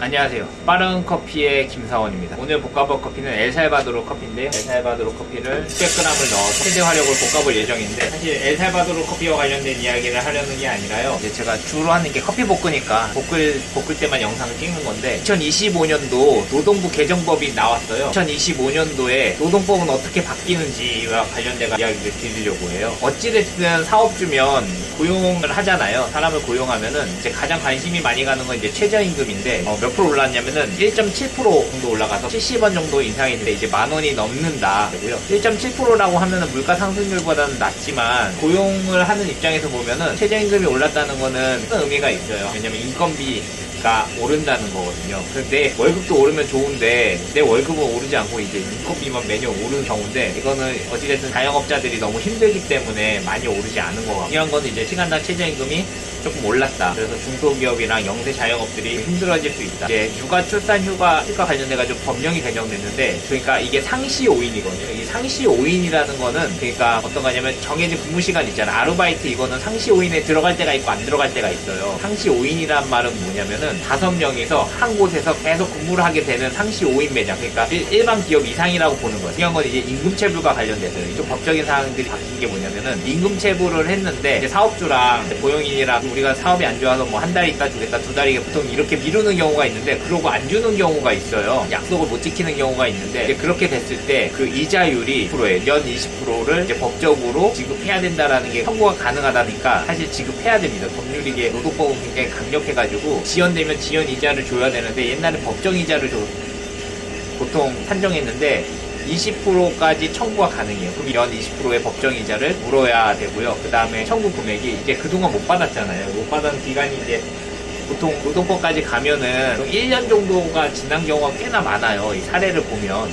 안녕하세요. 빠른 커피의 김사원입니다. 오늘 볶아볼 커피는 엘살바도르 커피인데요. 엘살바도르 커피를 600g을 넣어서 세제 화력을 볶아볼 예정인데, 사실 엘살바도르 커피와 관련된 이야기를 하려는 게 아니라요. 이제 제가 주로 하는 게 커피 볶으니까 볶을 때만 영상을 찍는 건데, 2025년도 노동부 개정법이 나왔어요. 2025년도에 노동법은 어떻게 바뀌는지와 관련된 이야기를 드리려고 해요. 어찌됐든 사업주면 고용을 하잖아요. 사람을 고용하면은 이제 가장 관심이 많이 가는 건 이제 최저임금인데, 몇 프로 올랐냐면은 1.7% 정도 올라가서 70원 정도 인상인데 이제 10,000원이 넘는다. 1.7%라고 하면은 물가 상승률보다는 낮지만, 고용을 하는 입장에서 보면은 최저임금이 올랐다는 거는 큰 의미가 있어요. 왜냐면 인건비가 오른다는 거거든요. 근데 월급도 오르면 좋은데 내 월급은 오르지 않고 이제 인건비만 매년 오르는 경우인데, 이거는 어찌됐든 자영업자들이 너무 힘들기 때문에 많이 오르지 않은 거 같고, 중요한 건 이제 시간당 최저임금이 조금 올랐다. 그래서 중소기업이랑 영세 자영업들이 힘들어질 수 있다. 이제 육아, 출산, 휴가 관련돼가지고 법령이 개정됐는데, 그러니까 이게 상시 5인이거든요. 이 상시 5인이라는 거는, 그러니까 어떤 거냐면 정해진 근무 시간 있잖아. 아르바이트 이거는 상시 5인에 들어갈 때가 있고 안 들어갈 때가 있어요. 상시 5인이란 말은 뭐냐면은 5명이서 한 곳에서 계속 근무를 하게 되는 상시 5인 매장. 그러니까 일반 기업 이상이라고 보는 거예요. 중요한 건 이제 임금체불과 관련돼서요. 좀 법적인 사항들이 바뀐 게 뭐냐면은, 임금체불을 했는데 이제 사업주랑 고용인이랑 우리가 사업이 안 좋아서 뭐 한 달 있다 주겠다, 2달 있다, 보통 이렇게 미루는 경우가 있는데, 그러고 안 주는 경우가 있어요. 약속을 못 지키는 경우가 있는데, 이제 그렇게 됐을 때 그 이자율이 20%예요. 연 20%를 이제 법적으로 지급해야 된다라는 게 청구가 가능하다니까 사실 지급해야 됩니다. 법률이 이게 노동법은 굉장히 강력해가지고 지연되면 지연 이자를 줘야 되는데, 옛날에 법정 이자를 보통 산정했는데 20%까지 청구가 가능해요. 그럼 연 20%의 법정이자를 물어야 되고요. 그 다음에 청구 금액이 이제 그동안 못 받았잖아요. 못 받은 기간이 이제 보통 노동법까지 가면은 1년 정도가 지난 경우가 꽤나 많아요. 이 사례를 보면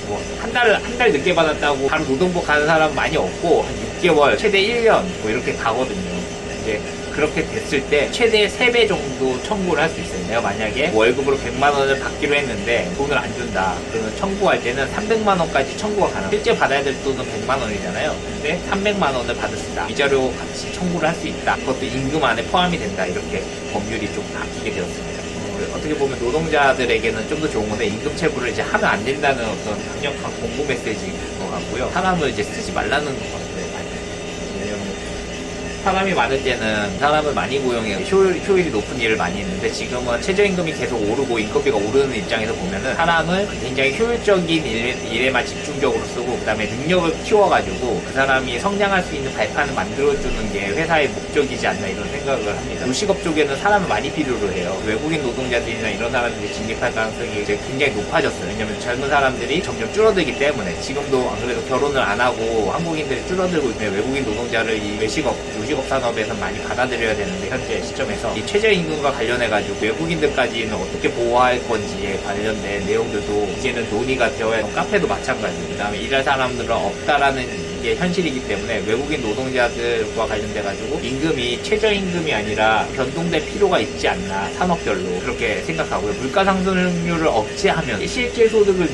뭐 한 달 늦게 받았다고 바로 노동법 가는 사람 많이 없고, 한 6개월, 최대 1년 뭐 이렇게 가거든요. 이제 그렇게 됐을 때 최대 3배 정도 청구를 할 수 있어요. 내가 만약에 월급으로 100만 원을 받기로 했는데 돈을 안 준다. 그러면 청구할 때는 300만 원까지 청구가 가능. 실제 받아야 될 돈은 100만 원이잖아요. 근데 300만 원을 받을 수 있다. 이자료 같이 청구를 할 수 있다. 그것도 임금 안에 포함이 된다. 이렇게 법률이 좀 바뀌게 되었습니다. 어떻게 보면 노동자들에게는 좀 더 좋은 건데, 임금체불을 이제 하면 안 된다는 어떤 강력한 공고 메시지인 것 같고요. 사람을 이제 쓰지 말라는 것 같아요. 사람이 많을 때는 사람을 많이 고용해요. 효율이 높은 일을 많이 했는데, 지금은 최저임금이 계속 오르고 인건비가 오르는 입장에서 보면은 사람을 굉장히 효율적인 일에만 집중적으로 쓰고, 그 다음에 능력을 키워가지고 그 사람이 성장할 수 있는 발판을 만들어주는 게 회사의 목적이지 않나, 이런 생각을 합니다. 요식업 쪽에는 사람을 많이 필요로 해요. 외국인 노동자들이나 이런 사람들이 진입할 가능성이 이제 굉장히 높아졌어요. 왜냐면 젊은 사람들이 점점 줄어들기 때문에. 지금도 안 그래도 결혼을 안 하고 한국인들이 줄어들고 있는데, 외국인 노동자를 이 요식업 산업에서 많이 받아들여야 되는데, 현재 시점에서 이 최저임금과 관련해가지고 외국인들까지는 어떻게 보호할 건지에 관련된 내용들도 이제는 논의가 되어야 하는, 카페도 마찬가지고, 그 다음에 일할 사람들은 없다라는 게 현실이기 때문에 외국인 노동자들과 관련돼가지고 임금이 최저임금이 아니라 변동될 필요가 있지 않나, 산업별로 그렇게 생각하고요. 물가상승률을 억제하면 실질 소득을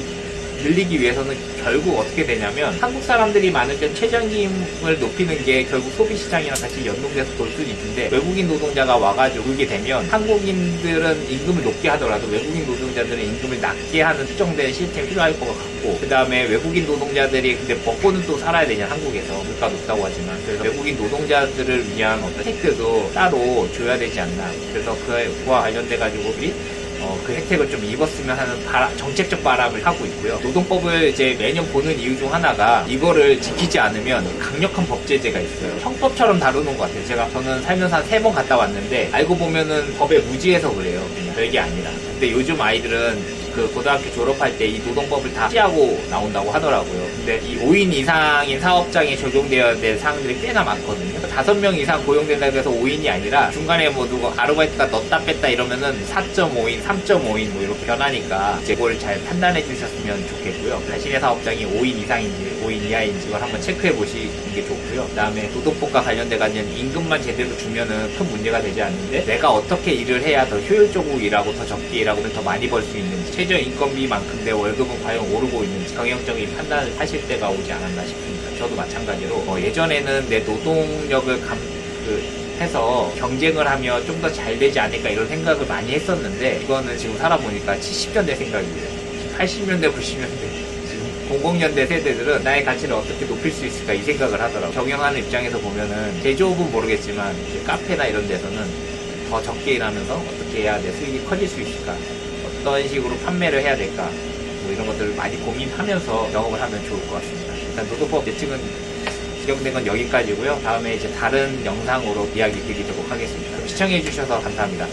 늘리기 위해서는 결국 어떻게 되냐면, 한국 사람들이 많을 땐 최저임금을 높이는 게 결국 소비시장이랑 같이 연동돼서 돌 수는 있는데, 외국인 노동자가 와가지고 그렇게 되면 한국인들은 임금을 높게 하더라도 외국인 노동자들은 임금을 낮게 하는 특정된 시스템이 필요할 것 같고, 그 다음에 외국인 노동자들이 근데 먹고는 또 살아야 되냐, 한국에서 물가 높다고 하지만. 그래서 외국인 노동자들을 위한 어떤 혜택도 따로 줘야 되지 않나. 그래서 그와 관련돼가지고 우리 그 혜택을 좀 입었으면 하는 정책적 바람을 하고 있고요. 노동법을 이제 매년 보는 이유 중 하나가, 이거를 지키지 않으면 강력한 법 제재가 있어요. 형법처럼 다루는 것 같아요. 저는 살면서 한 3번 갔다 왔는데, 알고 보면은 법에 무지해서 그래요. 그냥 별게 아니라. 근데 요즘 아이들은 그 고등학교 졸업할 때 이 노동법을 다 피하고 나온다고 하더라고요. 근데 이 5인 이상인 사업장에 적용되어야 될 사항들이 꽤나 많거든요. 5명 이상 고용된다고 해서 5인이 아니라, 중간에 뭐 누구 아르바이트가 넣었다 뺐다 이러면은 4.5인, 3.5인 뭐 이렇게 변하니까, 이제 그걸 잘 판단해 주셨으면 좋겠고요. 자신의 사업장이 5인 이상인지 5인 이하인지 걸 한번 체크해 보시는 게 좋고요. 그 다음에 노동법과 관련돼가지고 임금만 제대로 주면은 큰 문제가 되지 않는데, 내가 어떻게 일을 해야 더 효율적으로 일하고 더 적게 일하고 더 많이 벌 수 있는지, 최저 인건비만큼 내 월급은 과연 오르고 있는지 경영적인 판단을 하실 때가 오지 않았나 싶습니다. 저도 마찬가지로 예전에는 내 노동력을 해서 경쟁을 하면 좀 더 잘 되지 않을까 이런 생각을 많이 했었는데, 이거는 지금 살아보니까 70년대 생각이에요. 80년대, 90년대. 00년대 세대들은 나의 가치를 어떻게 높일 수 있을까 이 생각을 하더라고요. 경영하는 입장에서 보면은 제조업은 모르겠지만 이제 카페나 이런 데서는 더 적게 일하면서 어떻게 해야 내 수익이 커질 수 있을까, 어떤 식으로 판매를 해야 될까, 뭐 이런 것들을 많이 고민하면서 영업을 하면 좋을 것 같습니다. 일단 노동법 예측은 진행된 건 여기까지고요. 다음에 이제 다른 영상으로 이야기 드리도록 하겠습니다. 시청해 주셔서 감사합니다.